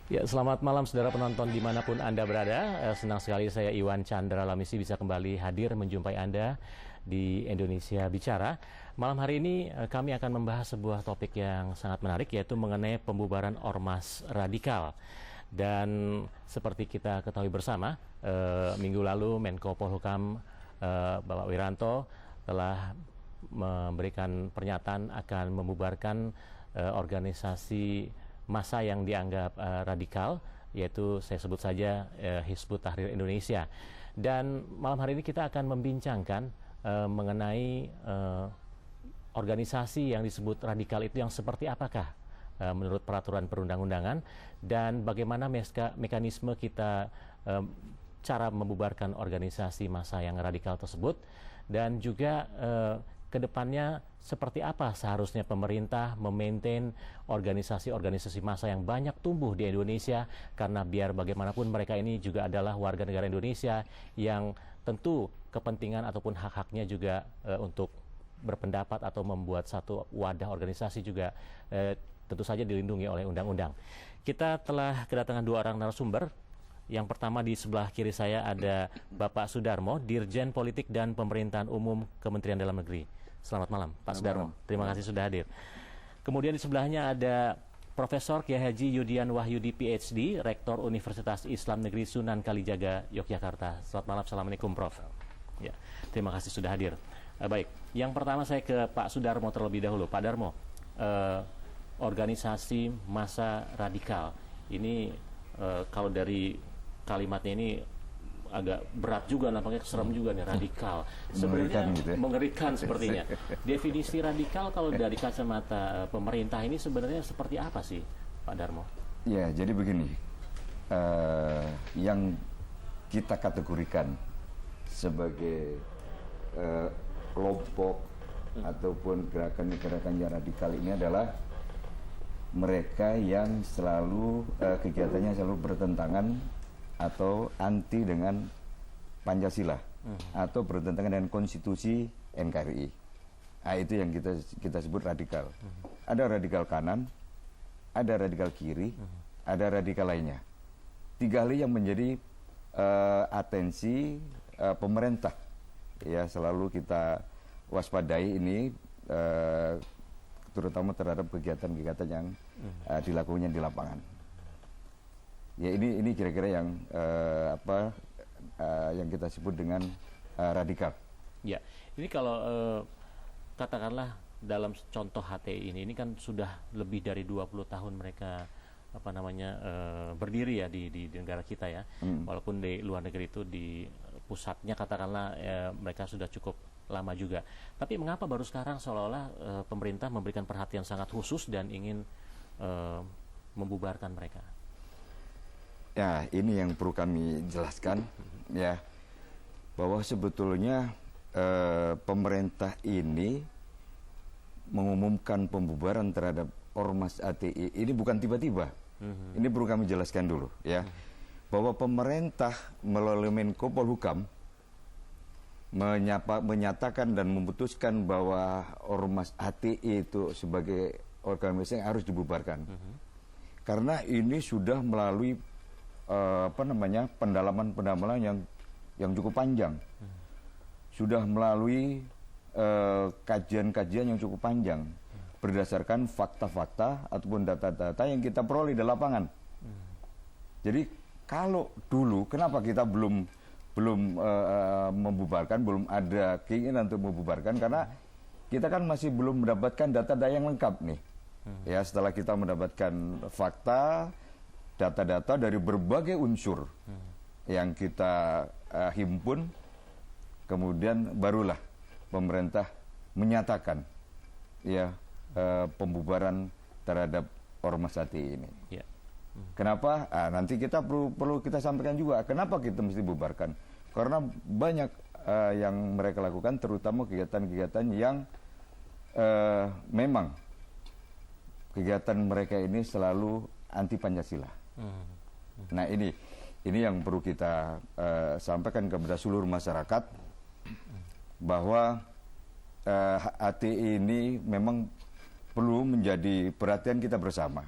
Ya, selamat malam saudara penonton dimanapun Anda berada. Senang sekali saya Iwan Chandra Lamisi bisa kembali hadir menjumpai Anda di Indonesia Bicara. Malam hari ini kami akan membahas sebuah topik yang sangat menarik, yaitu mengenai pembubaran ormas radikal. Dan seperti kita ketahui bersama, minggu lalu Menko Polhukam Bapak Wiranto telah memberikan pernyataan akan membubarkan organisasi massa yang dianggap radikal, yaitu saya sebut saja Hizbut Tahrir Indonesia. Dan malam hari ini kita akan membincangkan mengenai organisasi yang disebut radikal itu yang seperti apakah menurut peraturan perundang-undangan, dan bagaimana mekanisme kita cara membubarkan organisasi massa yang radikal tersebut, dan juga kedepannya seperti apa seharusnya pemerintah memaintain organisasi-organisasi massa yang banyak tumbuh di Indonesia, karena biar bagaimanapun mereka ini juga adalah warga negara Indonesia yang tentu kepentingan ataupun hak-haknya juga untuk berpendapat atau membuat satu wadah organisasi juga tentu saja dilindungi oleh undang-undang. Kita telah kedatangan dua orang narasumber. Yang pertama di sebelah kiri saya ada Bapak Sudarmo, Dirjen Politik dan Pemerintahan Umum Kementerian Dalam Negeri. Selamat malam, Pak Sudarmo. Terima kasih sudah hadir. Kemudian di sebelahnya ada Profesor Kiai Haji Yudian Wahyudi PhD, Rektor Universitas Islam Negeri Sunan Kalijaga, Yogyakarta. Selamat malam, Assalamualaikum Prof. Ya, terima kasih sudah hadir. Baik, yang pertama saya ke Pak Sudarmo terlebih dahulu. Pak Darmo, organisasi massa radikal ini kalau dari kalimatnya ini agak berat juga, nampaknya serem juga nih, radikal. Sebenarnya mengerikan sepertinya. Definisi radikal kalau dari kacamata pemerintah ini sebenarnya seperti apa sih, Pak Darmo? Ya, jadi begini, yang kita kategorikan sebagai kelompok ataupun gerakan-gerakan yang radikal ini adalah mereka yang selalu kegiatannya selalu bertentangan atau anti dengan Pancasila atau bertentangan dengan konstitusi NKRI. Nah, itu yang kita sebut radikal. Ada radikal kanan, ada radikal kiri, ada radikal lainnya. Tiga hal yang menjadi atensi pemerintah. Ya, selalu kita waspadai ini, terutama terhadap kegiatan-kegiatan yang dilakukannya di lapangan. Ya, ini kira-kira yang yang kita sebut dengan radikal. Ya, ini kalau katakanlah dalam contoh HTI ini kan sudah lebih dari 20 tahun mereka berdiri ya di negara kita ya. Walaupun di luar negeri itu di pusatnya katakanlah mereka sudah cukup lama juga. Tapi mengapa baru sekarang seolah-olah pemerintah memberikan perhatian sangat khusus dan ingin membubarkan mereka? Ya, ini yang perlu kami jelaskan ya, bahwa sebetulnya pemerintah ini mengumumkan pembubaran terhadap ormas HTI ini bukan tiba-tiba. Ini perlu kami jelaskan dulu ya, bahwa pemerintah melalui Menko Polhukam menyatakan dan memutuskan bahwa ormas HTI itu sebagai organisasi yang harus dibubarkan. Karena ini sudah melalui pendalaman yang cukup panjang. Sudah melalui kajian-kajian yang cukup panjang berdasarkan fakta-fakta ataupun data-data yang kita peroleh di lapangan. Jadi kalau dulu kenapa kita belum membubarkan, belum ada keinginan untuk membubarkan, karena kita kan masih belum mendapatkan data-data yang lengkap nih. Ya, setelah kita mendapatkan fakta, data-data dari berbagai unsur yang kita himpun, kemudian barulah pemerintah menyatakan ya pembubaran terhadap ormas HTI ini. Yeah. Kenapa? Nanti kita perlu kita sampaikan juga kenapa kita mesti bubarkan. Karena banyak yang mereka lakukan, terutama kegiatan-kegiatan yang memang kegiatan mereka ini selalu anti Pancasila. Nah, ini yang perlu kita sampaikan kepada seluruh masyarakat, bahwa HTI ini memang perlu menjadi perhatian kita bersama.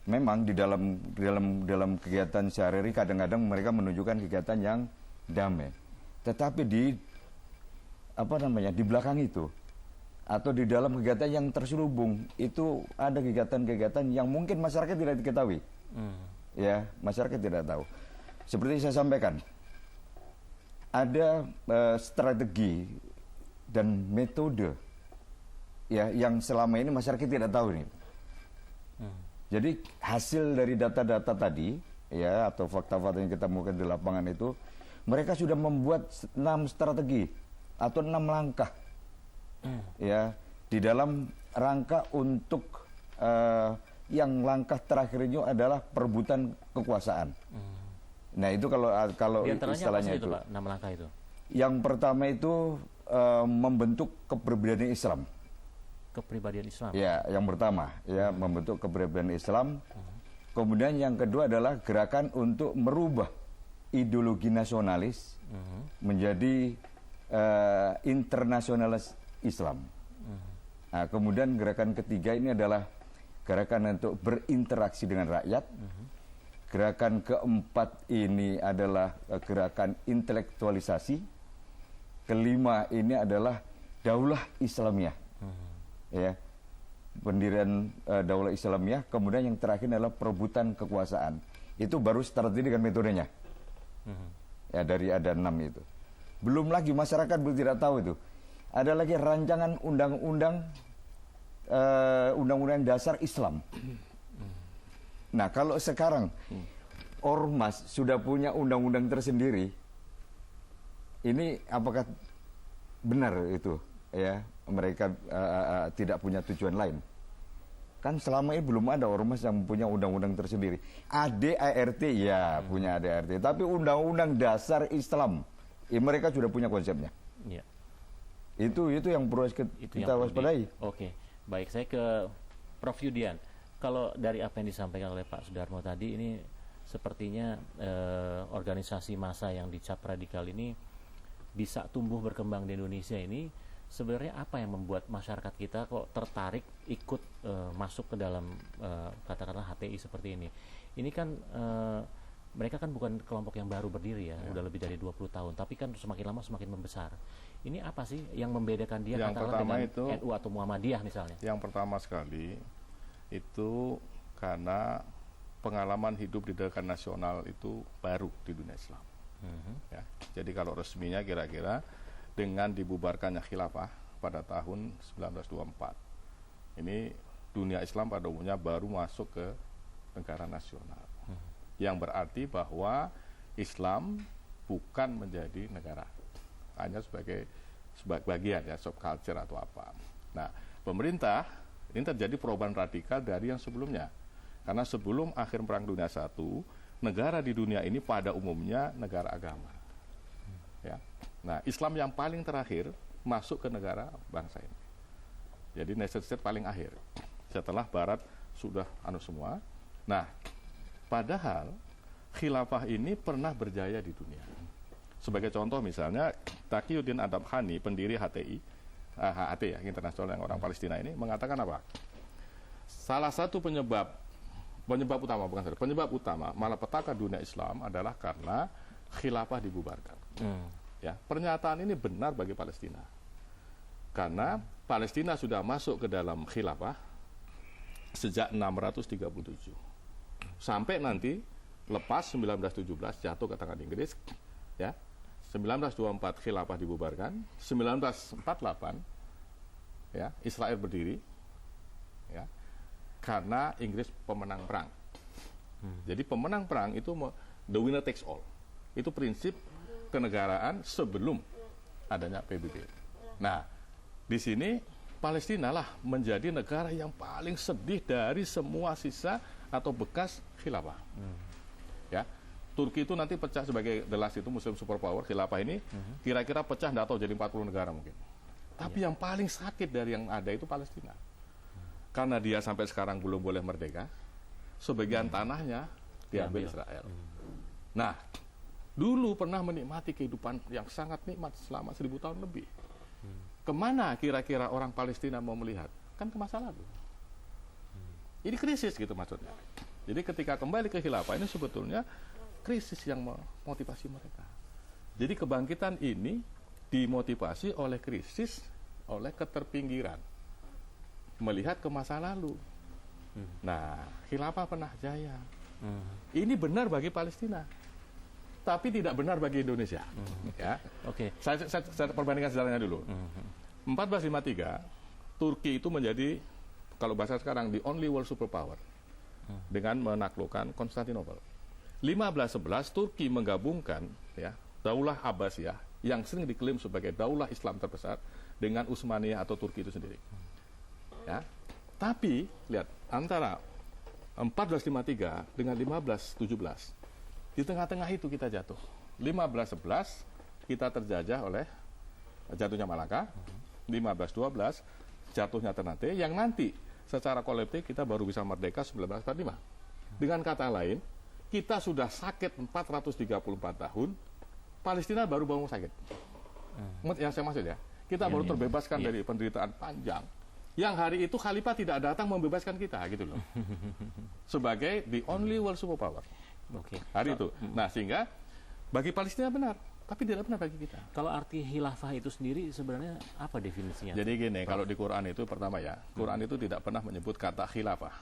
memang di dalam kegiatan sehari-hari kadang-kadang mereka menunjukkan kegiatan yang damai. Tetapi di belakang itu atau di dalam kegiatan yang terselubung itu ada kegiatan-kegiatan yang mungkin masyarakat tidak diketahui. Ya, masyarakat tidak tahu. Seperti saya sampaikan, ada strategi dan metode ya yang selama ini masyarakat tidak tahu nih. Jadi hasil dari data-data tadi ya atau fakta-fakta yang kita temukan di lapangan itu, mereka sudah membuat 6 strategi atau 6 langkah ya di dalam rangka untuk yang langkah terakhirnya adalah perebutan kekuasaan. Nah itu kalau istilahnya itu Pak, 6 langkah itu. Yang pertama itu membentuk kepribadian Islam. Kepribadian Islam. Ya, yang pertama ya membentuk kepribadian Islam. Kemudian yang kedua adalah gerakan untuk merubah ideologi nasionalis menjadi internasionalis Islam. Nah, kemudian gerakan ketiga ini adalah gerakan untuk berinteraksi dengan rakyat. Gerakan keempat ini adalah gerakan intelektualisasi. Kelima ini adalah daulah Islamiyah. Ya, pendirian daulah Islamiyah. Kemudian yang terakhir adalah perebutan kekuasaan. Itu baru strategi dengan metodenya. Ya, dari ada 6 itu. Belum lagi masyarakat belum tidak tahu itu. Ada lagi rancangan undang-undang dasar Islam. Nah, kalau sekarang Ormas sudah punya undang-undang tersendiri, ini apakah benar itu ya mereka tidak punya tujuan lain? Kan selama ini belum ada ormas yang punya undang-undang tersendiri. ADART ya punya ADART, tapi undang-undang dasar Islam mereka sudah punya konsepnya. Ya. Itu yang perlu kita waspadai. Oke, baik, saya ke Prof Yudian. Kalau dari apa yang disampaikan oleh Pak Sudarmo tadi, ini sepertinya organisasi massa yang dicap radikal ini bisa tumbuh berkembang di Indonesia ini. Sebenarnya apa yang membuat masyarakat kita kok tertarik ikut masuk ke dalam katakanlah HTI seperti ini? Ini kan mereka kan bukan kelompok yang baru berdiri ya, udah lebih dari 20 tahun, tapi kan semakin lama semakin membesar. Ini apa sih yang membedakan dia katakanlah dengan itu, NU atau Muhammadiyah misalnya? Yang pertama sekali itu karena pengalaman hidup di gerakan nasional itu baru di dunia Islam. Ya, jadi kalau resminya kira-kira dengan dibubarkannya khilafah pada tahun 1924. Ini dunia Islam pada umumnya baru masuk ke negara nasional. Yang berarti bahwa Islam bukan menjadi negara, hanya sebagai bagian ya, subculture atau apa. Nah, pemerintah ini terjadi perubahan radikal dari yang sebelumnya. Karena sebelum akhir Perang Dunia I, negara di dunia ini pada umumnya negara agama. Ya. Nah, Islam yang paling terakhir masuk ke negara bangsa ini. Jadi nation state paling akhir. Setelah Barat sudah semua. Nah, padahal khilafah ini pernah berjaya di dunia. Sebagai contoh misalnya, Taqiyuddin Adab-Khani, pendiri HTI, HAT ya, internasional yang orang Palestina ini, mengatakan apa? Salah satu penyebab utama malapetaka dunia Islam adalah karena khilafah dibubarkan. Ya, pernyataan ini benar bagi Palestina. Karena Palestina sudah masuk ke dalam khilafah sejak 637. Sampai nanti lepas 1917 jatuh ke tangan Inggris, ya. 1924 khilafah dibubarkan, 1948 ya, Israel berdiri. Ya. Karena Inggris pemenang perang. Jadi pemenang perang itu the winner takes all. Itu prinsip kenegaraan sebelum adanya PBB. Nah, di sini Palestina lah menjadi negara yang paling sedih dari semua sisa atau bekas khilafah. Ya, Turki itu nanti pecah sebagai the last itu Muslim superpower, khilafah ini kira-kira pecah nggak tahu jadi 40 negara mungkin. Tapi yang paling sakit dari yang ada itu Palestina. Karena dia sampai sekarang belum boleh merdeka, sebagian tanahnya diambil Israel. Nah, dulu pernah menikmati kehidupan yang sangat nikmat selama 1000 tahun lebih. Kemana kira-kira orang Palestina mau melihat? Kan ke masa lalu. Ini krisis gitu maksudnya. Jadi ketika kembali ke khilafah ini sebetulnya krisis yang memotivasi mereka. Jadi kebangkitan ini dimotivasi oleh krisis, oleh keterpinggiran, melihat ke masa lalu. Nah, khilafah pernah jaya. Ini benar bagi Palestina, tapi tidak benar bagi Indonesia. Ya, Oke. saya perbandingkan sejarahnya dulu. 1453, Turki itu menjadi, kalau bahasa sekarang, the only world superpower dengan menaklukkan Konstantinopel. 1511 Turki menggabungkan ya Daulah Abbasiyah yang sering diklaim sebagai daulah Islam terbesar dengan Utsmaniyah atau Turki itu sendiri. Ya. Tapi lihat antara 1453 dengan 1517 di tengah-tengah itu kita jatuh. 1511 kita terjajah oleh jatuhnya Malaka. 1512 jatuhnya Ternate yang nanti secara kolektif kita baru bisa merdeka 1945. Dengan kata lain, kita sudah sakit 434 tahun, Palestina baru bangun sakit. Yang saya maksud ya, kita baru terbebaskan dari penderitaan panjang. Yang hari itu Khalifah tidak datang membebaskan kita, gitu loh. Sebagai the only world superpower. Hari itu. Nah, sehingga bagi Palestina benar, tapi tidak benar bagi kita. Kalau arti khilafah itu sendiri sebenarnya apa definisinya? Jadi gini, kalau di Quran itu pertama ya, Quran itu tidak pernah menyebut kata khilafah.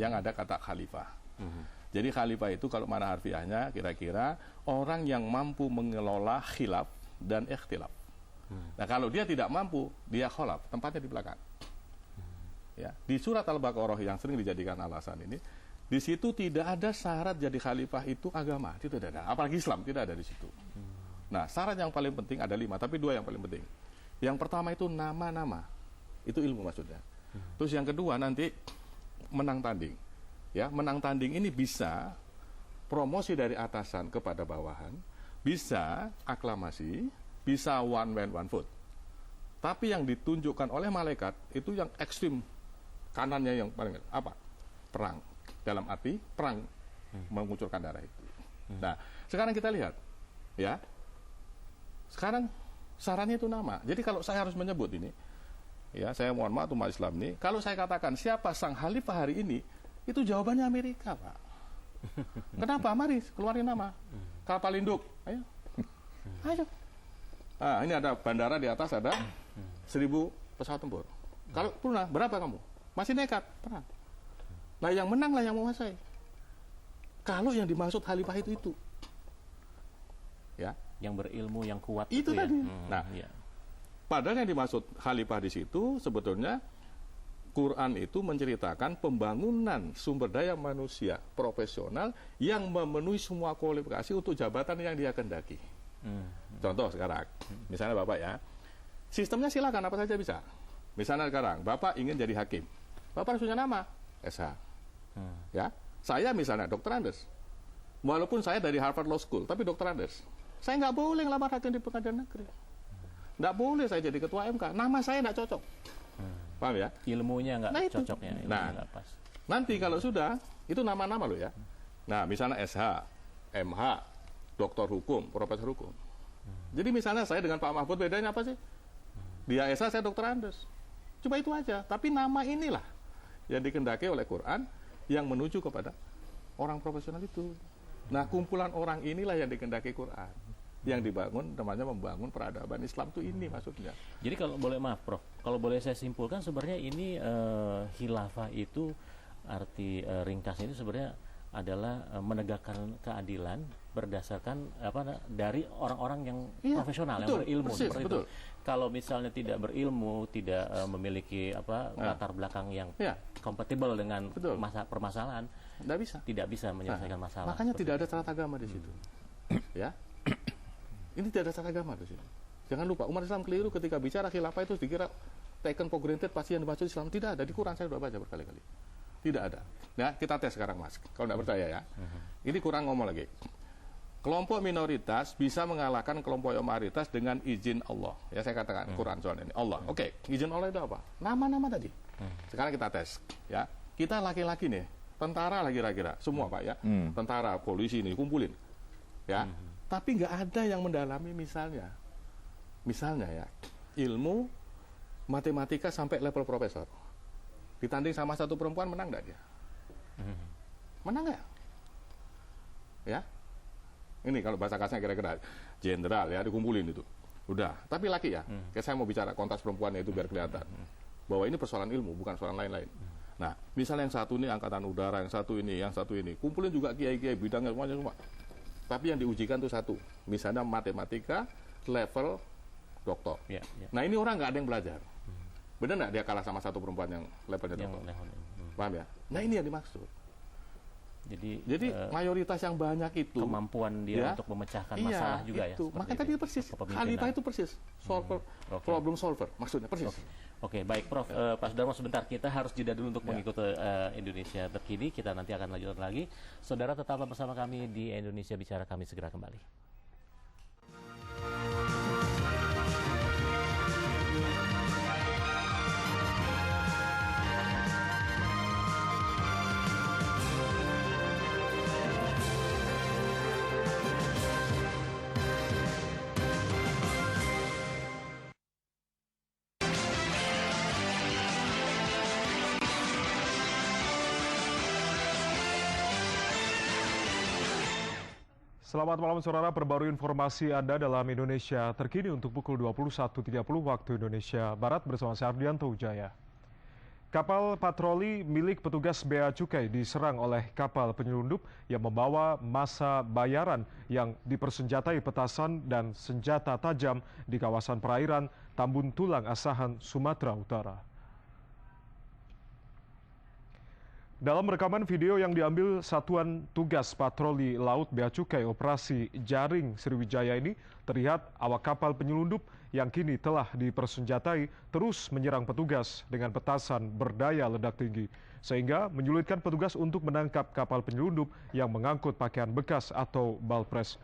Yang ada kata khalifah. Jadi khalifah itu kalau mana harfiahnya kira-kira orang yang mampu mengelola khilaf dan ikhtilaf. Nah, kalau dia tidak mampu, dia kholaf, tempatnya di belakang. Ya, di surat Al-Baqarah yang sering dijadikan alasan ini, di situ tidak ada syarat jadi khalifah itu agama, itu tidak ada. Apalagi Islam tidak ada di situ. Nah, syarat yang paling penting ada 5, tapi 2 yang paling penting. Yang pertama itu nama-nama, itu ilmu maksudnya. Terus yang kedua nanti menang tanding. Ya, menang tanding ini bisa promosi dari atasan kepada bawahan, bisa aklamasi, bisa one man one vote. Tapi yang ditunjukkan oleh malaikat itu yang ekstrim, kanannya yang paling apa? Perang. Dalam arti perang mengucurkan darah itu. Nah, sekarang kita lihat, ya. Sekarang sarannya itu nama. Jadi kalau saya harus menyebut ini, ya saya mohon maaf umat Islam ini, kalau saya katakan siapa sang khalifah hari ini, itu jawabannya Amerika, Pak. Kenapa? Mari keluarin nama. Kapal induk, ayo. Ayo. Nah, ini ada bandara di atas ada 1.000 pesawat tempur. Kalau punah, berapa kamu? Masih nekat, perang. Nah, yang menanglah yang menguasai. Kalau yang dimaksud khalifah itu. Ya. Yang berilmu, yang kuat itu tadi. Ya? Nah, padahal yang dimaksud khalifah di situ sebetulnya Quran itu menceritakan pembangunan sumber daya manusia profesional yang memenuhi semua kualifikasi untuk jabatan yang dia kehendaki. Contoh sekarang, misalnya Bapak ya, sistemnya silakan apa saja bisa. Misalnya sekarang Bapak ingin jadi hakim, Bapak harus punya nama SH. Ya, saya misalnya Dr. Andes, walaupun saya dari Harvard Law School, tapi Dr. Andes, saya nggak boleh ngelamar hakim di pengadilan negeri. Nggak boleh saya jadi ketua MK. Nama saya nggak cocok. Paham ya? Ilmunya nggak cocok ya. Nah, nggak pas. nanti kalau sudah, itu nama-nama loh ya. Nah, misalnya SH, MH, doktor hukum, profesor hukum. Jadi misalnya saya dengan Pak Mahfud bedanya apa sih? Dia SH, saya Dr. Andes. Cuma itu aja. Tapi nama inilah yang dikehendaki oleh Quran yang menuju kepada orang profesional itu. Nah, kumpulan orang inilah yang dikehendaki Quran. Yang dibangun namanya membangun peradaban Islam itu ini maksudnya. Jadi kalau boleh maaf Prof, kalau boleh saya simpulkan sebenarnya ini khilafah itu arti ringkasnya itu sebenarnya adalah menegakkan keadilan berdasarkan dari orang-orang yang profesional, yang berilmu seperti itu. Kalau misalnya tidak berilmu, tidak memiliki latar belakang yang kompatibel dengan permasalahan, tidak bisa menyelesaikan masalah. Makanya tidak ada syarat agama di situ. Ya. Ini tidak ada syarat agama di situ. Jangan lupa umat Islam keliru ketika bicara khilafah itu dikira taken for granted pasti yang dimaksud Islam. Tidak ada, di Quran saya sudah baca berkali-kali. Tidak ada. Nah, kita tes sekarang Mas. Kalau tidak percaya ya. Ini Quran ngomong lagi. Kelompok minoritas bisa mengalahkan kelompok mayoritas dengan izin Allah. Ya saya katakan Quran soal ini. Allah. Oke, izin Allah itu apa? Nama-nama tadi. Sekarang kita tes ya. Kita laki-laki nih, tentara lah kira-kira, semua Pak ya. Tentara, polisi ini kumpulin. Ya. Tapi nggak ada yang mendalami misalnya ya, ilmu matematika sampai level profesor. Ditanding sama satu perempuan menang nggak dia? Menang nggak? Ya, ini kalau bahasa kasarnya kira-kira jenderal ya dikumpulin itu, udah. Tapi laki ya, kayak saya mau bicara kontras perempuannya itu biar kelihatan bahwa ini persoalan ilmu, bukan soal lain-lain. Nah, misalnya yang satu ini angkatan udara, yang satu ini, kumpulin juga kiai-kiai bidangnya semuanya semua. Tapi yang diujikan tuh satu, misalnya matematika level doktor. Nah ini orang nggak ada yang belajar. Benar nggak dia kalah sama satu perempuan yang levelnya doktor? Paham ya? Nah ini yang dimaksud. Jadi mayoritas yang banyak itu kemampuan dia untuk memecahkan masalah juga itu. ya. Makanya tadi persis, Khalifah itu persis problem solver, maksudnya persis. Oke, baik Prof. Pak Sudarmo sebentar, kita harus jeda dulu untuk mengikuti Indonesia Terkini. Kita nanti akan lanjutkan lagi. Saudara tetaplah bersama kami di Indonesia Bicara, kami segera kembali. Selamat malam saudara, perbarui informasi Anda dalam Indonesia Terkini untuk pukul 21.30 waktu Indonesia Barat bersama saya Ardianto Wijaya. Kapal patroli milik petugas Bea Cukai diserang oleh kapal penyelundup yang membawa massa bayaran yang dipersenjatai petasan dan senjata tajam di kawasan perairan Tambun Tulang, Asahan, Sumatera Utara. Dalam rekaman video yang diambil Satuan Tugas Patroli Laut Bea Cukai Operasi Jaring Sriwijaya ini, terlihat awak kapal penyelundup yang kini telah dipersenjatai terus menyerang petugas dengan petasan berdaya ledak tinggi, sehingga menyulitkan petugas untuk menangkap kapal penyelundup yang mengangkut pakaian bekas atau balpres.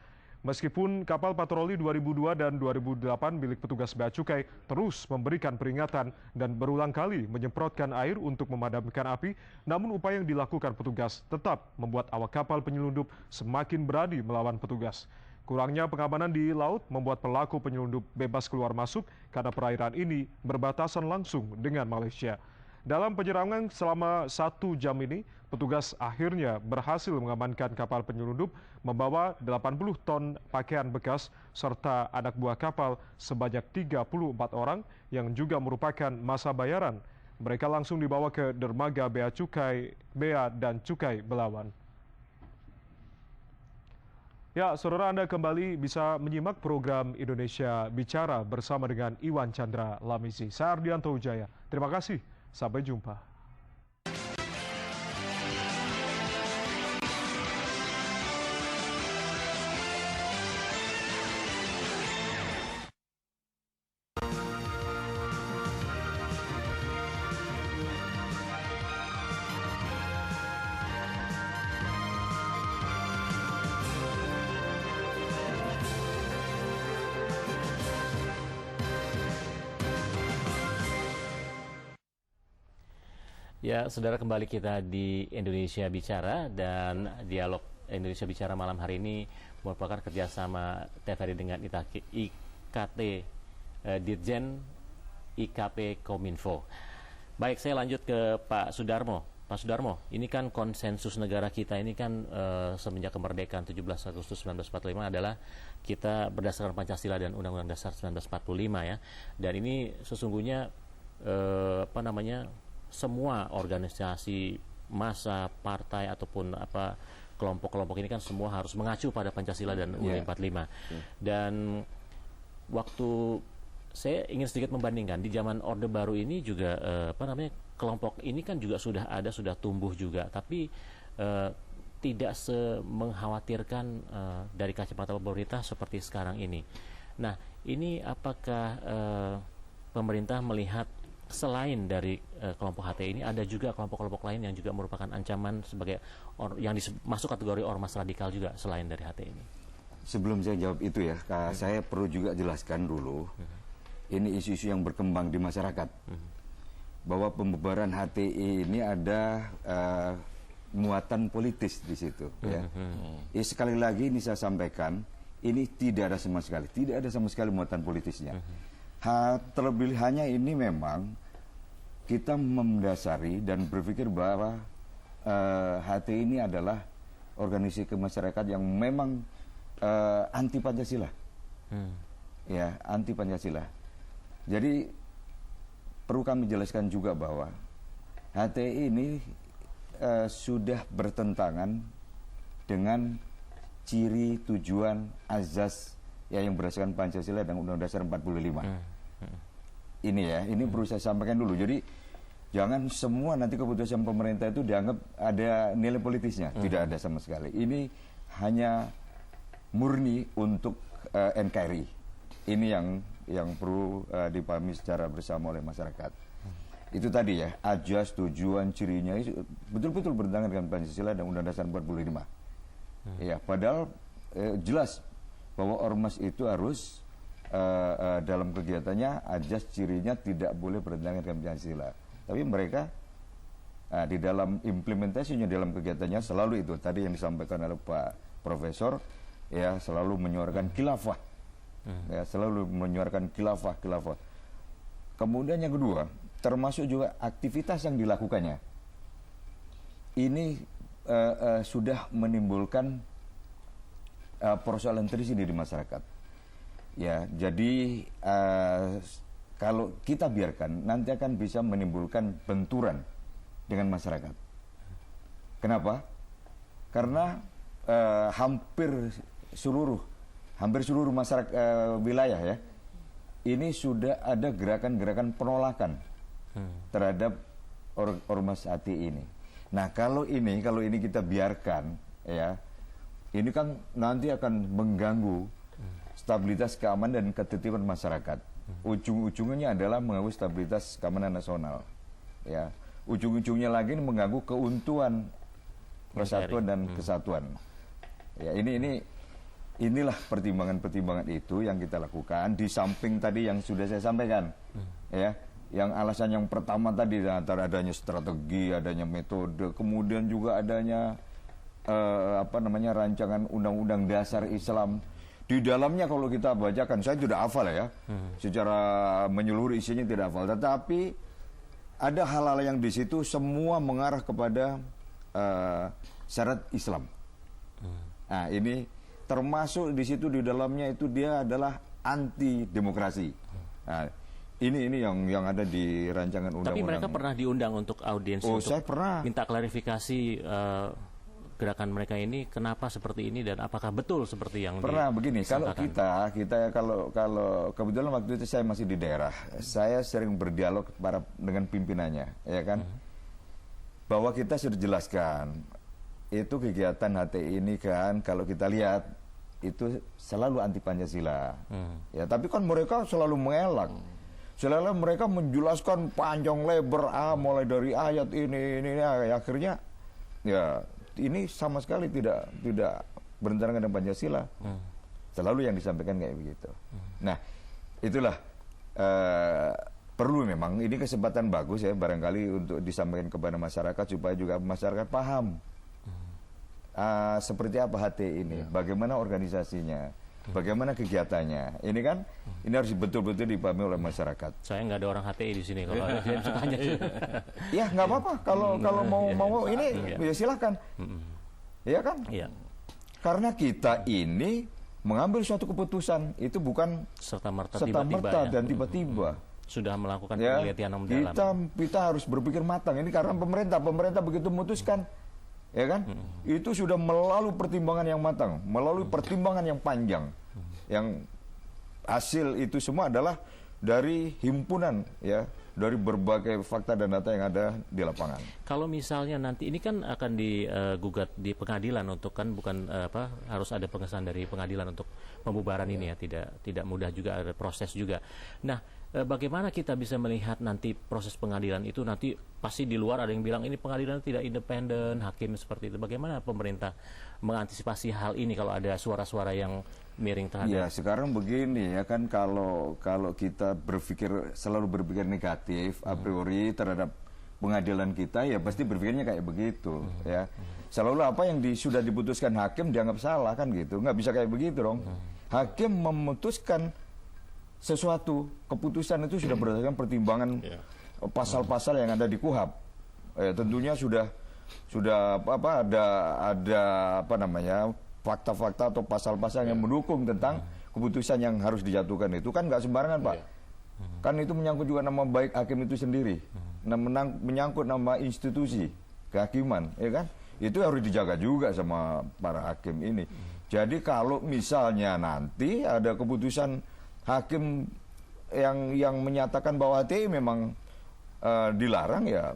Meskipun kapal patroli 2002 dan 2008 milik petugas Bea Cukai terus memberikan peringatan dan berulang kali menyemprotkan air untuk memadamkan api, namun upaya yang dilakukan petugas tetap membuat awak kapal penyelundup semakin berani melawan petugas. Kurangnya pengamanan di laut membuat pelaku penyelundup bebas keluar masuk karena perairan ini berbatasan langsung dengan Malaysia. Dalam penyerangan selama 1 jam ini, petugas akhirnya berhasil mengamankan kapal penyelundup membawa 80 ton pakaian bekas serta anak buah kapal sebanyak 34 orang yang juga merupakan massa bayaran. Mereka langsung dibawa ke dermaga Bea Cukai, Bea dan Cukai Belawan. Ya, saudara, Anda kembali bisa menyimak program Indonesia Bicara bersama dengan Iwan Chandra Lamisi. Saya Ardianto Wijaya. Terima kasih. Sampai jumpa. Ya, saudara, kembali kita di Indonesia Bicara, dan dialog Indonesia Bicara malam hari ini merupakan kerjasama TVRI dengan IKT Dirjen IKP Kominfo. Baik, saya lanjut ke Pak Sudarmo. Pak Sudarmo, ini kan konsensus negara kita ini kan semenjak kemerdekaan 17 Agustus 1945 adalah kita berdasarkan Pancasila dan Undang-Undang Dasar 1945 ya. Dan ini sesungguhnya semua organisasi, massa, partai ataupun kelompok-kelompok ini kan semua harus mengacu pada Pancasila dan Undang-Undang 45. Dan waktu saya ingin sedikit membandingkan di zaman Orde Baru ini juga kelompok ini kan juga sudah ada, sudah tumbuh juga, tapi tidak mengkhawatirkan dari kacamata pemerintah seperti sekarang ini. Nah, ini apakah pemerintah melihat selain dari kelompok HTI ini ada juga kelompok-kelompok lain yang juga merupakan ancaman sebagai yang masuk kategori ormas radikal juga selain dari HTI ini? Sebelum saya jawab itu ya, saya perlu juga jelaskan dulu, ini isu-isu yang berkembang di masyarakat, bahwa pembubaran HTI ini ada muatan politis di situ. Ya. Sekali lagi ini saya sampaikan, ini tidak ada sama sekali muatan politisnya. Terlebih hanya ini memang kita mendasari dan berpikir bahwa HTI ini adalah organisasi kemasyarakatan yang memang anti Pancasila. Ya, anti Pancasila. Jadi perlu kami jelaskan juga bahwa HTI ini sudah bertentangan dengan ciri, tujuan, azas yang berdasarkan Pancasila dan Undang-Undang Dasar 45. Ini ya, ini perlu saya sampaikan dulu. Jadi jangan semua nanti keputusan pemerintah itu dianggap ada nilai politisnya. Tidak ada sama sekali. Ini hanya murni untuk NKRI. Ini yang perlu dipahami secara bersama oleh masyarakat. Itu tadi ya, ajas, tujuan, cirinya betul-betul bertentangan dengan Pancasila dan Undang-Undang Dasar 45. Ya, padahal jelas bahwa ormas itu harus dalam kegiatannya ajas, cirinya tidak boleh bertentangan dengan Pancasila. Tapi mereka di dalam implementasinya, dalam kegiatannya selalu itu tadi yang disampaikan oleh Pak Profesor, ya selalu menyuarakan khilafah. Ya, selalu menyuarakan khilafah. Kemudian yang kedua, termasuk juga aktivitas yang dilakukannya. Ini sudah menimbulkan persoalan tersendiri di masyarakat. Ya, jadi kalau kita biarkan nanti akan bisa menimbulkan benturan dengan masyarakat. Kenapa? Karena hampir seluruh masyarakat wilayah ya, ini sudah ada gerakan-gerakan penolakan terhadap ormas HTI ini. Nah, kalau ini kita biarkan ya, ini kan nanti akan mengganggu stabilitas keamanan dan ketertiban masyarakat. Ujung-ujungnya adalah mengganggu stabilitas keamanan nasional. Ya, ujung-ujungnya lagi mengganggu keutuhan persatuan dan kesatuan. Ya, inilah pertimbangan-pertimbangan itu yang kita lakukan di samping tadi yang sudah saya sampaikan. Ya, yang alasan yang pertama tadi antara adanya strategi, adanya metode, kemudian juga adanya rancangan undang-undang dasar Islam. Di dalamnya kalau kita bacakan, saya tidak hafal ya, secara menyeluruh isinya tidak hafal, tetapi ada hal-hal yang di situ semua mengarah kepada syarat Islam. Nah, ini termasuk di situ di dalamnya itu dia adalah anti demokrasi. Nah, ini yang ada di rancangan undang-undang. Tapi mereka pernah diundang untuk audiensi untuk saya pernah minta klarifikasi gerakan mereka ini kenapa seperti ini dan apakah betul seperti yang pernah begini. Kalau disangkakan? kita kalau kebetulan waktu itu saya masih di daerah, saya sering berdialog dengan pimpinannya, ya kan, bahwa kita sudah jelaskan itu kegiatan HTI ini kan kalau kita lihat itu selalu anti Pancasila. Ya, tapi kan mereka selalu mengelak. Selalu mereka menjelaskan panjang lebar mulai dari ayat ini akhirnya ya ini sama sekali tidak bertentangan dengan Pancasila. Selalu yang disampaikan kayak begitu. Nah, itulah perlu memang ini kesempatan bagus ya barangkali untuk disampaikan kepada masyarakat supaya juga masyarakat paham seperti apa HTI ini, bagaimana organisasinya, bagaimana kegiatannya. Ini kan ini harus betul-betul dipahami oleh masyarakat. Saya nggak ada orang HTI di sini kalau ada yang tanya. Ya nggak apa-apa kalau mau ini ya silakan. Ya kan? Iya. Karena kita ini mengambil suatu keputusan itu bukan serta-merta dan tiba-tiba. Sudah melakukan penelitian yang mendalam. Kita harus berpikir matang. Ini karena pemerintah begitu memutuskan, ya kan? Itu sudah melalui pertimbangan yang matang, melalui pertimbangan yang panjang. Yang hasil itu semua adalah dari himpunan ya, dari berbagai fakta dan data yang ada di lapangan. Kalau misalnya nanti ini kan akan digugat di pengadilan untuk kan bukan harus ada pengesahan dari pengadilan untuk pembubaran ini ya, tidak mudah juga, ada proses juga. Nah, bagaimana kita bisa melihat nanti proses pengadilan itu nanti pasti di luar ada yang bilang ini pengadilan tidak independen, hakim seperti itu. Bagaimana pemerintah mengantisipasi hal ini kalau ada suara-suara yang miring terhadap? Ya sekarang begini ya kan, kalau kita selalu berpikir negatif a priori terhadap pengadilan kita ya pasti berpikirnya kayak begitu ya. Selalu apa yang sudah diputuskan hakim dianggap salah kan gitu, nggak bisa kayak begitu dong. Hakim memutuskan sesuatu, keputusan itu sudah berdasarkan pertimbangan pasal-pasal yang ada di KUHP. Tentunya sudah sudah ada apa namanya fakta-fakta atau pasal-pasal yang mendukung tentang keputusan yang harus dijatuhkan itu kan nggak sembarangan Pak. Kan itu menyangkut juga nama baik hakim itu sendiri, menyangkut nama institusi kehakiman, ya kan? Itu harus dijaga juga sama para hakim ini. Jadi kalau misalnya nanti ada keputusan hakim yang menyatakan bahwa HTI memang dilarang ya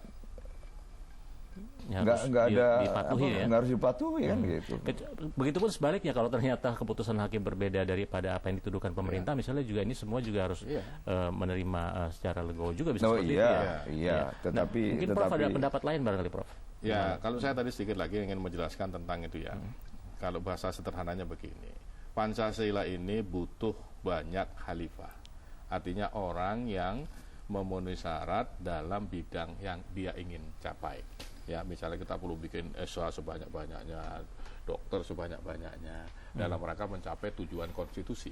nggak harus dipatuhi kan gitu. Begitupun sebaliknya kalau ternyata keputusan hakim berbeda daripada apa yang dituduhkan pemerintah, misalnya juga ini semua juga harus menerima secara legowo juga bisa seperti itu ya. Iya, tetapi mungkin Prof ada pendapat lain barangkali Prof. Ya, kalau saya tadi sedikit lagi ingin menjelaskan tentang itu ya. Kalau bahasa sederhananya begini, Pancasila ini butuh banyak khalifah. Artinya orang yang memenuhi syarat dalam bidang yang dia ingin capai. Ya, misalnya kita perlu bikin S.A. sebanyak-banyaknya, dokter sebanyak-banyaknya, dalam rangka mencapai tujuan konstitusi.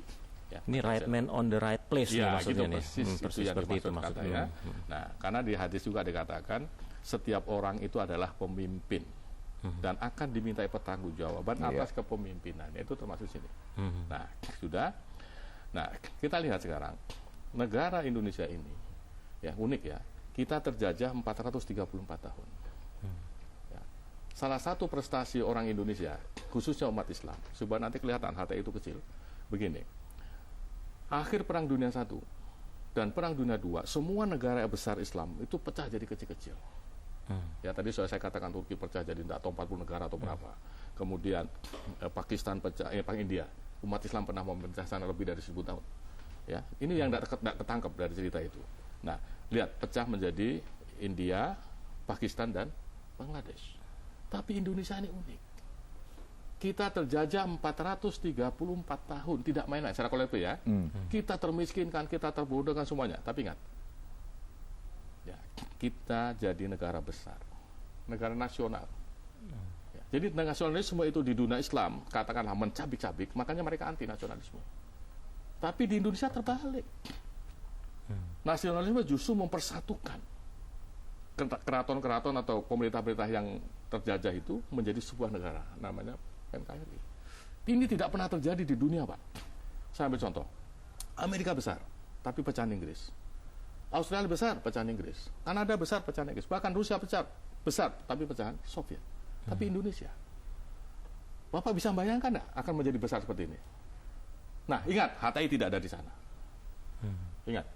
Ya, ini right man on the right place ya, maksudnya gitu, nih. Persis yang seperti itu maksudnya. Nah, karena di hadis juga dikatakan setiap orang itu adalah pemimpin dan akan dimintai pertanggungjawaban atas kepemimpinannya, itu termasuk sini. Nah, sudah. Nah, kita lihat sekarang negara Indonesia ini ya unik ya. Kita terjajah 434 tahun. Ya. Salah satu prestasi orang Indonesia, khususnya umat Islam, supaya nanti kelihatan HTI itu kecil. Begini. Akhir Perang Dunia I dan Perang Dunia II, semua negara besar Islam itu pecah jadi kecil-kecil. Ya tadi saya katakan Turki pecah jadi atau 40 negara atau berapa. Kemudian Pakistan pecah, India. Umat Islam pernah memecah sana lebih dari 1000 tahun. Ya, ini yang tidak ketangkap dari cerita itu. Nah, lihat pecah menjadi India, Pakistan dan Bangladesh. Tapi Indonesia ini unik. Kita terjajah 434 tahun, tidak main-main secara kolektif ya. Kita termiskinkan, kita terbodohkan semuanya. Tapi ingat, ya, kita jadi negara besar, negara nasional. Ya, jadi nasionalisme itu di dunia Islam katakanlah mencabik-cabik, makanya mereka anti nasionalisme. Tapi di Indonesia terbalik. Nasionalisme justru mempersatukan keraton-keraton atau pemerintah-pemerintah yang terjajah itu menjadi sebuah negara, namanya NKRI. Ini tidak pernah terjadi di dunia, Pak. Saya ambil contoh. Amerika besar, tapi pecahan Inggris. Australia besar, pecahan Inggris. Kanada besar, pecahan Inggris. Bahkan Rusia besar, tapi pecahan Soviet. Tapi Indonesia, Bapak bisa bayangkan nggak akan menjadi besar seperti ini? Nah, ingat, HTI tidak ada di sana. Ingat.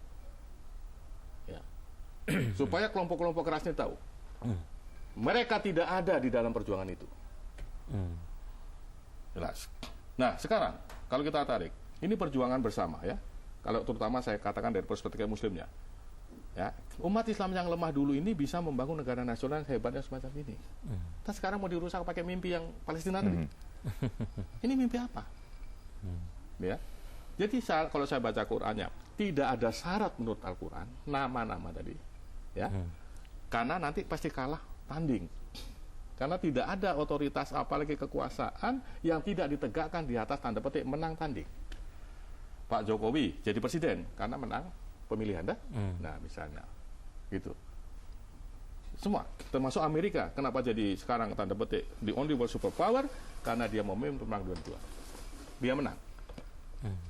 Ya. Supaya kelompok-kelompok keras ini tahu. Mereka tidak ada di dalam perjuangan itu. Jelas. Nah, sekarang, kalau kita tarik, ini perjuangan bersama ya. Kalau terutama saya katakan dari perspektif muslimnya. Ya, umat Islam yang lemah dulu ini bisa membangun negara nasional hebatnya semacam ini. Kita sekarang mau dirusak pakai mimpi yang Palestina tadi. Ini mimpi apa? Ya. Jadi kalau saya baca Qur'annya, tidak ada syarat menurut Al-Qur'an nama-nama tadi. Ya. Karena nanti pasti kalah tanding. Karena tidak ada otoritas apalagi kekuasaan yang tidak ditegakkan di atas tanda petik menang tanding. Pak Jokowi jadi presiden karena menang pemilihan dah. Nah, misalnya gitu. Semua termasuk Amerika, kenapa jadi sekarang tanda petik the only world superpower? Karena dia memimpin perang dunia. Dia menang.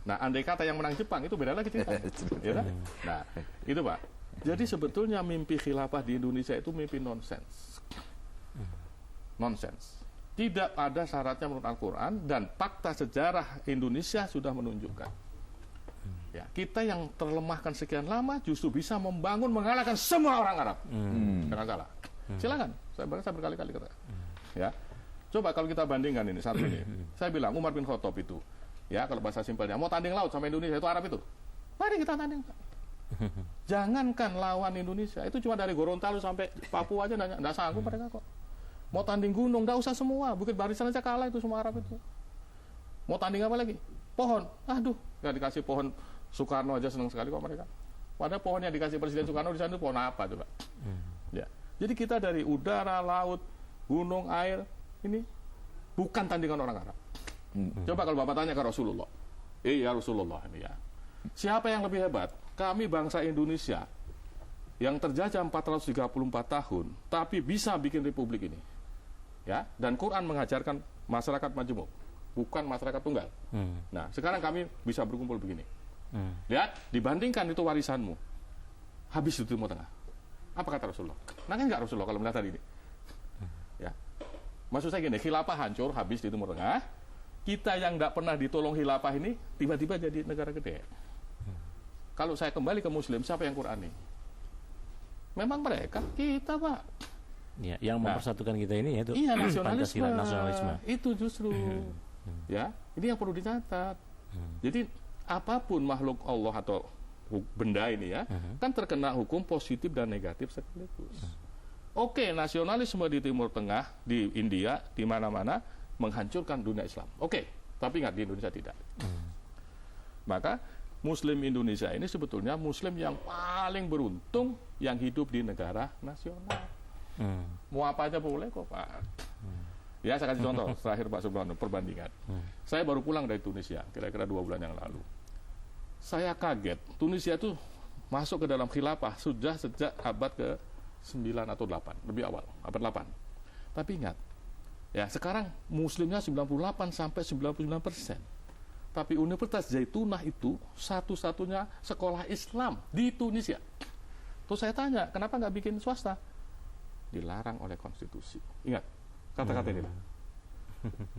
Nah, andai kata yang menang Jepang itu beda lagi cerita. Ya kan? Nah, itu Pak. Jadi sebetulnya mimpi khilafah di Indonesia itu mimpi nonsens. Nonsens. Tidak ada syaratnya menurut Al-Quran dan fakta sejarah Indonesia sudah menunjukkan. Ya, kita yang terlemahkan sekian lama justru bisa membangun mengalahkan semua orang Arab. Jangan salah. Silakan. Saya berkali-kali kata. Ya. Coba kalau kita bandingkan ini satu ini. Saya bilang Umar bin Khattab itu, ya kalau bahasa simpelnya mau tanding laut sama Indonesia itu Arab itu. Mari kita tanding. Jangankan lawan Indonesia, itu cuma dari Gorontalo sampai Papua aja enggak sanggup mereka kok. Mau tanding gunung, enggak usah semua. Bukit Barisan aja kalah itu semua Arab itu. Mau tanding apa lagi? Pohon. Aduh, enggak dikasih pohon Soekarno aja senang sekali kok mereka. Padahal pohon yang dikasih Presiden Soekarno di sana itu pohon apa coba? Ya. Jadi kita dari udara, laut, gunung, air, ini bukan tandingan orang Arab. Coba kalau Bapak tanya ke Rasulullah. Ya Rasulullah ini ya. Siapa yang lebih hebat? Kami bangsa Indonesia yang terjajah 434 tahun, tapi bisa bikin republik ini. Ya, dan Quran mengajarkan masyarakat majemuk, bukan masyarakat tunggal. Nah, sekarang kami bisa berkumpul begini. Lihat, dibandingkan itu warisanmu, habis di Timur Tengah. Apa kata Rasulullah? Nangis nggak Rasulullah kalau melihat hari ini? Ya, maksud saya gini, khilafah hancur, habis di Timur Tengah. Kita yang nggak pernah ditolong khilafah ini, tiba-tiba jadi negara gede. Kalau saya kembali ke Muslim, siapa yang Qurani? Memang mereka, kita Pak. Ya, yang mempersatukan kita ini yaitu Iya, nasionalisme. nasionalisme. Itu justru. Ya, ini yang perlu dicatat. Jadi apapun makhluk Allah atau benda ini ya, kan terkena hukum positif dan negatif sekaligus. Oke, nasionalisme di Timur Tengah, di India, di mana-mana menghancurkan dunia Islam. Oke, tapi ingat di Indonesia tidak. Maka Muslim Indonesia ini sebetulnya Muslim yang paling beruntung yang hidup di negara nasional. Mau apa aja boleh kok Pak. Ya, saya kasih contoh terakhir Pak Subrono, perbandingan. Saya baru pulang dari Tunisia, kira-kira 2 bulan yang lalu. Saya kaget, Tunisia itu masuk ke dalam khilafah sudah sejak abad ke-9 atau 8, lebih awal, abad 8. Tapi ingat, ya sekarang Muslimnya 98 sampai 99%. Tapi Universitas Zaitunah itu satu-satunya sekolah Islam di Tunisia. Terus saya tanya, kenapa nggak bikin swasta? Dilarang oleh konstitusi. Ingat, kata-kata ini.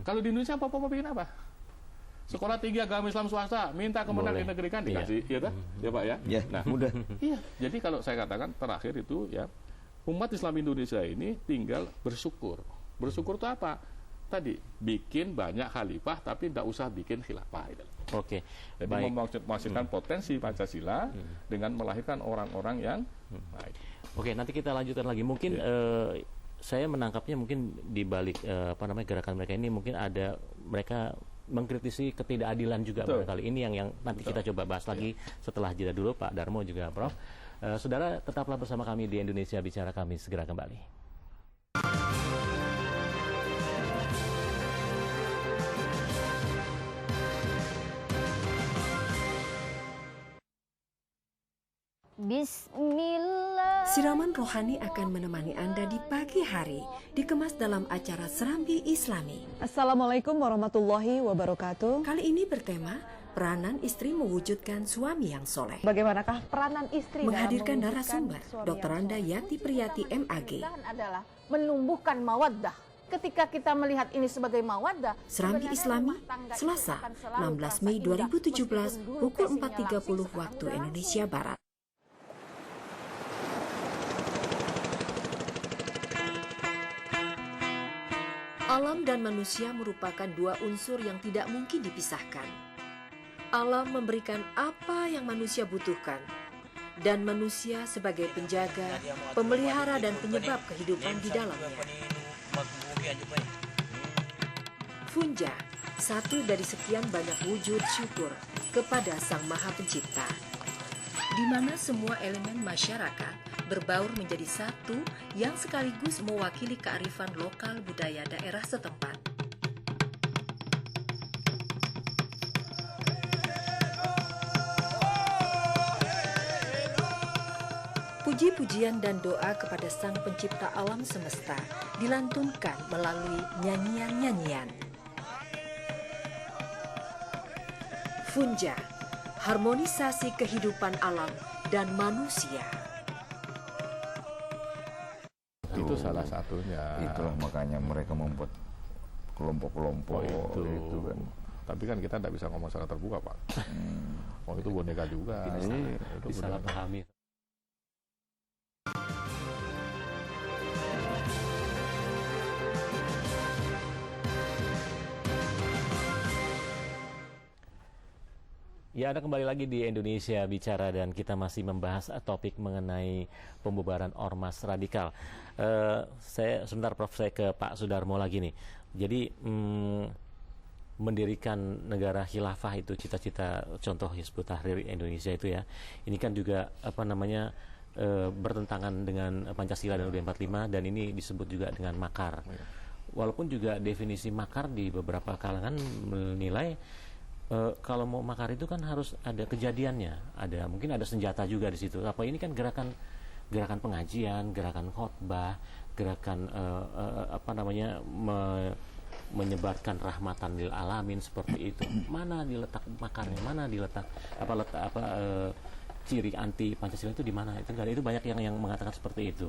Kalau di Indonesia apa-apa bikin apa? Sekolah tinggi agama Islam swasta, minta kemenang dinegerikan, dikasih, ya Pak ya? Ya, Nah, mudah. Iya, jadi kalau saya katakan terakhir itu ya, umat Islam Indonesia ini tinggal bersyukur. Bersyukur itu apa? Tadi, bikin banyak khalifah, tapi tidak usah bikin khilafah. Oke, Jadi baik. memaksimalkan potensi Pancasila dengan melahirkan orang-orang yang baik. Oke, nanti kita lanjutkan lagi. Mungkin saya menangkapnya mungkin di balik gerakan mereka ini mungkin ada mereka mengkritisi ketidakadilan juga barangkali. Ini yang nanti kita coba bahas lagi setelah jeda dulu Pak Darmo juga Prof. Saudara, tetaplah bersama kami di Indonesia Bicara, kami segera kembali. Bismillah. Siraman rohani akan menemani Anda di pagi hari, dikemas dalam acara Serambi Islami. Assalamualaikum warahmatullahi wabarakatuh. Kali ini bertema peranan istri mewujudkan suami yang soleh. Bagaimanakah peranan istri Menghadirkan dalam narasumber mewujudkan Dr. suami yang Randa soleh? Yati Priyati MAG. Adalah menumbuhkan mawaddah. Ketika kita melihat ini sebagai mawaddah, Serambi sebenarnya Islami, rumah tangga itu Selasa, akan selalu 16 Mei terasa indah, 2017, meskipun dulu pukul tensinya 4.30 langsing waktu sekarang Indonesia Barat. Alam dan manusia merupakan dua unsur yang tidak mungkin dipisahkan. Alam memberikan apa yang manusia butuhkan, dan manusia sebagai penjaga, pemelihara dan penyebab kehidupan di dalamnya. Funja, satu dari sekian banyak wujud syukur kepada Sang Maha Pencipta, di mana semua elemen masyarakat berbaur menjadi satu yang sekaligus mewakili kearifan lokal budaya daerah setempat. Puji-pujian dan doa kepada Sang Pencipta alam semesta dilantunkan melalui nyanyian-nyanyian. Funja, harmonisasi kehidupan alam dan manusia. Itu salah satunya. Itulah makanya mereka membuat kelompok-kelompok itu kan. Tapi kan kita tidak bisa ngomong secara terbuka Pak. Oh itu boneka juga. Itu Disalahpahami. Ya, Anda kembali lagi di Indonesia Bicara dan kita masih membahas topik mengenai pembubaran ormas radikal. Saya sebentar Prof, saya ke Pak Sudarmo lagi nih. Jadi mendirikan negara khilafah itu cita-cita contoh Hizbut Tahrir Indonesia itu ya. Ini kan juga bertentangan dengan Pancasila dan UUD 45 dan ini disebut juga dengan makar. Walaupun juga definisi makar di beberapa kalangan menilai kalau mau makar itu kan harus ada kejadiannya, mungkin ada senjata juga di situ. Apa ini kan gerakan gerakan pengajian, gerakan khotbah, gerakan menyebarkan rahmatan lil alamin seperti itu. Mana diletak makarnya, mana diletak ciri anti Pancasila itu di mana? Itu banyak yang mengatakan seperti itu.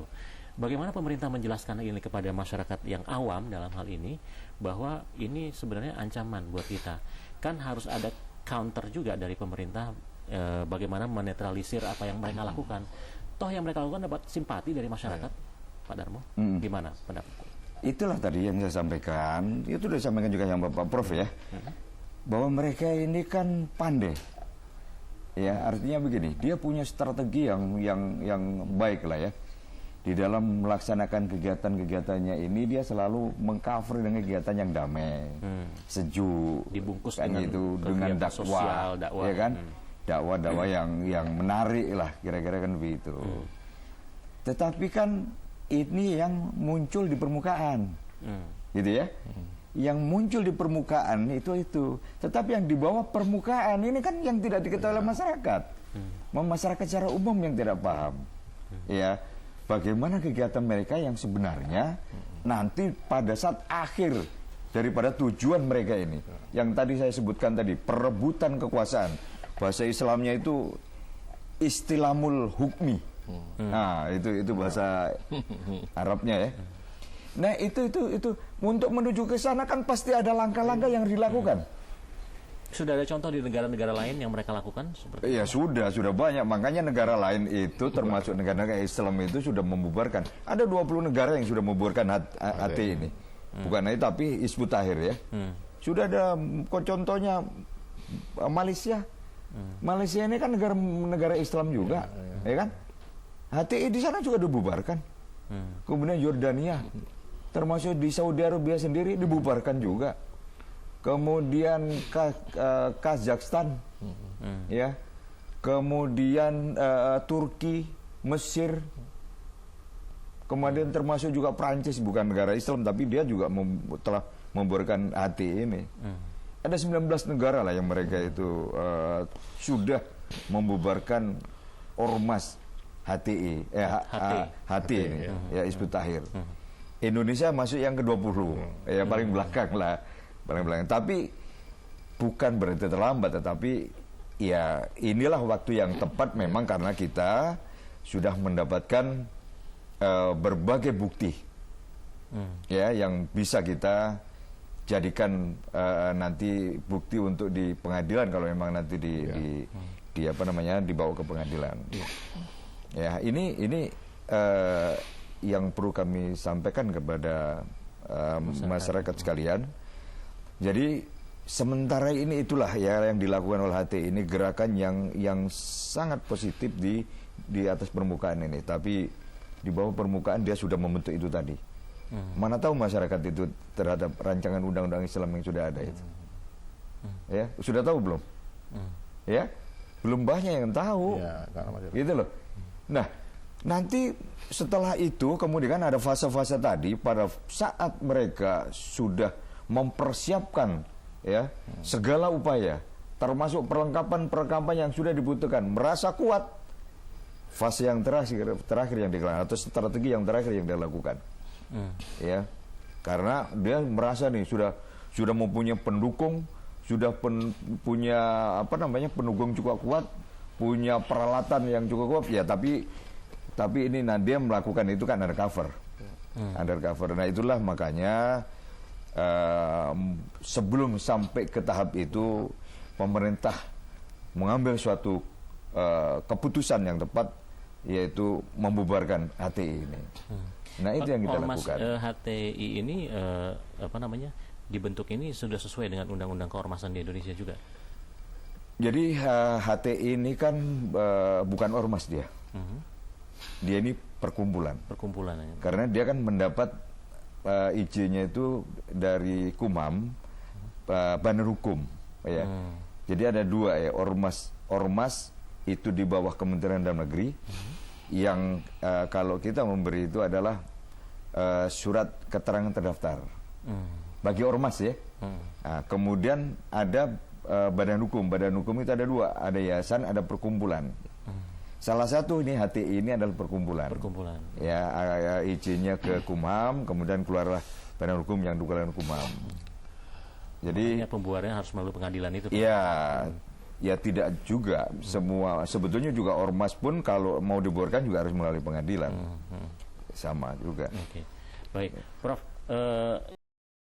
Bagaimana pemerintah menjelaskan ini kepada masyarakat yang awam dalam hal ini, bahwa ini sebenarnya ancaman buat kita. Kan harus ada counter juga dari pemerintah, bagaimana menetralisir apa yang mereka lakukan. Toh yang mereka lakukan dapat simpati dari masyarakat, Pak Darmo. Gimana pendapat? Itulah tadi yang saya sampaikan, itu sudah disampaikan juga yang Bapak Prof ya, bahwa mereka ini kan pandai. Ya, artinya begini, dia punya strategi yang baik lah ya. Di dalam melaksanakan kegiatan-kegiatannya ini dia selalu mengcover dengan kegiatan yang damai, sejuk, dibungkus kan dengan dakwah, ya kan? Dakwah-dakwah yang menarik lah, kira-kira kan begitu. Tetapi kan ini yang muncul di permukaan, gitu ya. Yang muncul di permukaan itu. Tetapi yang di bawah permukaan ini kan yang tidak diketahui oleh masyarakat. Masyarakat secara umum yang tidak paham. Ya, bagaimana kegiatan mereka yang sebenarnya nanti pada saat akhir daripada tujuan mereka ini. Yang tadi saya sebutkan tadi, perebutan kekuasaan. Bahasa Islamnya itu istilamul hukmi. Nah, itu bahasa Arabnya ya. Nah, itu untuk menuju ke sana kan pasti ada langkah-langkah yang dilakukan. Sudah ada contoh di negara-negara lain yang mereka lakukan seperti Iya, sudah banyak. Makanya negara lain itu termasuk negara-negara Islam itu sudah membubarkan. Ada 20 negara yang sudah membubarkan HT ini. Bukan itu, tapi Hizbut Tahrir ya. Sudah ada contohnya Malaysia. Malaysia ini kan negara Islam juga, ya kan? HTI di sana juga dibubarkan. Kemudian Yordania, termasuk di Saudi Arabia sendiri dibubarkan juga. Kemudian Kazakhstan, ya. Kemudian Turki, Mesir. Kemudian termasuk juga Prancis, bukan negara Islam tapi dia juga telah membubarkan HTI ini. Ada 19 negara lah yang mereka itu sudah membubarkan ormas HTI ini, ya Hizbut Tahrir. Indonesia masuk yang ke-20, ya paling belakang lah, paling belakang. Tapi bukan berarti terlambat, tetapi ya inilah waktu yang tepat memang karena kita sudah mendapatkan berbagai bukti, ya yang bisa kita jadikan nanti bukti untuk di pengadilan kalau memang nanti dibawa ke pengadilan. Ya, ini yang perlu kami sampaikan kepada masyarakat sekalian. Jadi sementara ini itulah ya yang dilakukan oleh HTI ini, gerakan yang sangat positif di atas permukaan ini. Tapi di bawah permukaan dia sudah membentuk itu tadi. Mana tahu masyarakat itu terhadap rancangan undang-undang Islam yang sudah ada itu. Ya, sudah tahu belum? Ya, belum banyak yang tahu. Ya, gitu loh. Nah, nanti setelah itu kemudian ada fase-fase tadi pada saat mereka sudah mempersiapkan ya segala upaya, termasuk perlengkapan yang sudah dibutuhkan, merasa kuat. Fase yang terakhir yang dilakukan atau strategi yang terakhir yang dilakukan. Ya. Karena dia merasa nih sudah mempunyai pendukung, sudah punya pendukung cukup kuat, punya peralatan yang cukup kuat ya, tapi ini dia melakukan itu kan undercover. Nah, itulah makanya sebelum sampai ke tahap itu pemerintah mengambil suatu keputusan yang tepat, yaitu membubarkan HTI ini. Nah, itu yang kita lakukan. HTI ini dibentuk ini sudah sesuai dengan undang-undang keormasan di Indonesia juga. Jadi HTI ini kan bukan ormas dia. Dia ini perkumpulan. Karena dia kan mendapat izinnya itu dari Kumham, Badan Hukum, ya. Jadi ada dua ya, ormas itu di bawah Kementerian Dalam Negeri, yang kalau kita memberi itu adalah surat keterangan terdaftar bagi ormas ya. Nah, kemudian ada badan hukum itu ada dua, ada yayasan, ada perkumpulan. Salah satu ini HTI ini adalah perkumpulan. Perkumpulan. Ya, izinnya ke Kumham, kemudian keluarlah Badan Hukum yang dikeluarkan Kumham. Jadi makanya pembubarannya harus melalui pengadilan itu. Iya, ya tidak juga semua. Sebetulnya juga ormas pun kalau mau dibubarkan juga harus melalui pengadilan. Sama juga. Oke. Baik, Prof.